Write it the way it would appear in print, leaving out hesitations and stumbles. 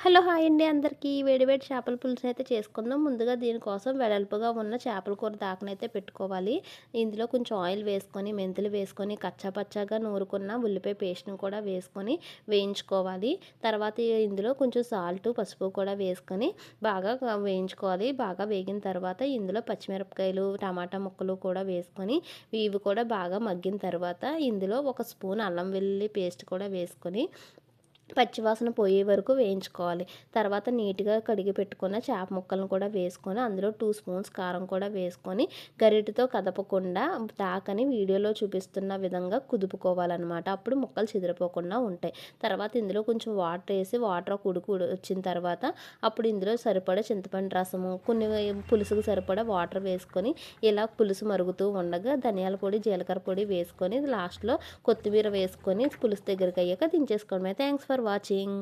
Hello! Hi అండి అందరికీ. వేడి వేడి చేపల పులుసునైతే చేసుకుందాం. ముందుగా దీనికోసం వెడల్పుగా ఉన్న చేపల కూర దాకనైతే పెట్టుకోవాలి. ఇందులో కొంచెం ఆయిల్ వేసుకొని, మెంతులు వేసుకొని, కచ్చాపచ్చాగా నూరుకున్న ఉల్లిపాయ పేస్ట్‌ని కూడా వేసుకొని వేయించుకోవాలి. తర్వాత ఇందులో కొంచెం సాల్టు, పసుపు కూడా వేసుకొని బాగా వేయించుకోవాలి. బాగా వేగిన తర్వాత ఇందులో పచ్చిమిరపకాయలు, టమాటా ముక్కలు కూడా వేసుకొని ఇవి కూడా బాగా మగ్గిన తర్వాత ఇందులో ఒక స్పూన్ అల్లం వెల్లుల్లి పేస్ట్ కూడా వేసుకొని పచ్చివాసన పోయే వరకు వేయించుకోవాలి. తర్వాత నీట్‌గా కడిగి పెట్టుకున్న చేప ముక్కలను కూడా వేసుకొని అందులో 2 స్పూన్స్ కారం కూడా వేసుకొని గరిటెతో కదపకుండా దాకని వీడియోలో చూపిస్తున్న విధంగా కుదుపుకోవాలన్నమాట. అప్పుడు ముక్కలు చెదిరిపోకుండా ఉంటాయి. తర్వాత ఇందులో కొంచెం వాటర్ ఏసి వాటర్ ఒక ఉడుకు వచ్చిన తర్వాత అప్పుడు ఇందులో సరిపడా చింతపండు రసము, కొన్ని పులుసుకు సరిపడా వాటర్ వేసుకొని ఇలా పులుసు మరుగుతూ ఉండగా ధనియాల పొడి, జీలకర్ర పొడి వేసుకొని లాస్ట్‌లో కొత్తిమీర వేసుకొని పులుసు దగ్గరికి అయ్యాక దించేసుకోవడమే. Thanks for watching.